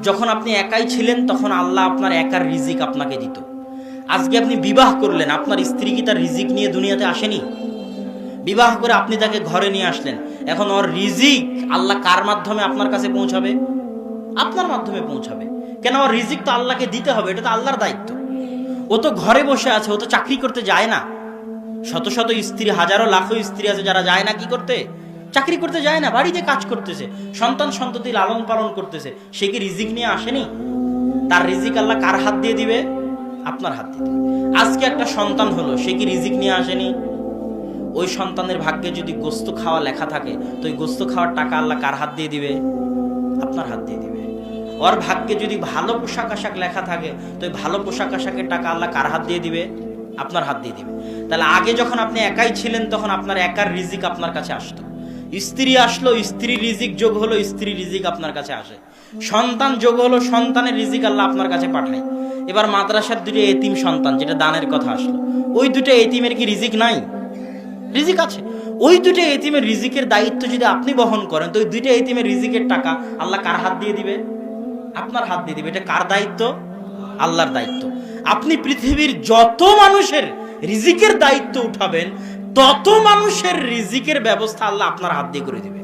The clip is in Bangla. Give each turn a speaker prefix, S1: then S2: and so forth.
S1: যখন আপনি একাই ছিলেন তখন আল্লাহ আপনার একার রিজিক আপনাকে দিত। আজকে আপনি বিবাহ করলেন, আপনার স্ত্রী কি তার রিজিক নিয়ে দুনিয়াতে আসেনি? বিবাহ করে আপনি তাকে ঘরে নিয়ে আসলেন, এখন ওর রিজিক আল্লাহ কার মাধ্যমে আপনার কাছে পৌঁছাবে? আপনার মাধ্যমে পৌঁছাবে। কেন? ওর রিজিক তো আল্লাহকে দিতে হবে, এটা তো আল্লাহর দায়িত্ব। ও তো ঘরে বসে আছে, ও তো চাকরি করতে যায় না। শত শত স্ত্রী, হাজারো লাখো স্ত্রী আছে যারা যায় না কি করতে? চাকরি করতে যায় না, বাড়িতে কাজ করতেছে, সন্তান সন্ততি লালন পালন করতেছে। সে কি রিজিক নিয়ে আসেনি? তার রিজিক আল্লাহ কার হাত দিয়ে দিবে? আপনার হাত দিয়ে দিবে। আজকে একটা সন্তান হলো, সে কি রিজিক নিয়ে আসেনি? ওই সন্তানের ভাগ্যে যদি গোস্ত খাওয়া লেখা থাকে, তো ওই গোস্ত খাওয়ার টাকা আল্লাহ কার হাত দিয়ে দিবে? আপনার হাত দিয়ে দিবে। ওর ভাগ্যে যদি ভালো পোশাক আশাক লেখা থাকে, তো ওই ভালো পোশাক আশাকের টাকা আল্লাহ কার হাত দিয়ে দিবে? আপনার হাত দিয়ে দিবে। তাহলে আগে যখন আপনি একাই ছিলেন তখন আপনার একার রিজিক আপনার কাছে আসতো। স্ত্রী আসলো, স্ত্রীর রিজিক যোগ হলো, স্ত্রীর রিজিক আপনার কাছে আসে। সন্তান যোগ হলো, সন্তানের রিজিক আল্লাহ আপনার কাছে পাঠায়। এবার মাদ্রাসার দুটো এতিম সন্তান, যেটা দানের কথা আসলো, ওই দুটো এতিমের কি রিজিক নাই? রিজিক আছে। ওই দুটো এতিমের রিজিকের দায়িত্ব যদি আপনি বহন করেন, তো ওই দুটো এতিমের রিজিকের টাকা আল্লাহ কার হাত দিয়ে দিবে? আপনার হাত দিয়ে দিবে। এটা কার দায়িত্ব? আল্লাহর দায়িত্ব। আপনি পৃথিবীর যত মানুষের রিজিকের দায়িত্ব উঠাবেন, তত মানুষের রিজিকের ব্যবস্থা আল্লাহ আপনার হাত দিয়ে করে দিবে।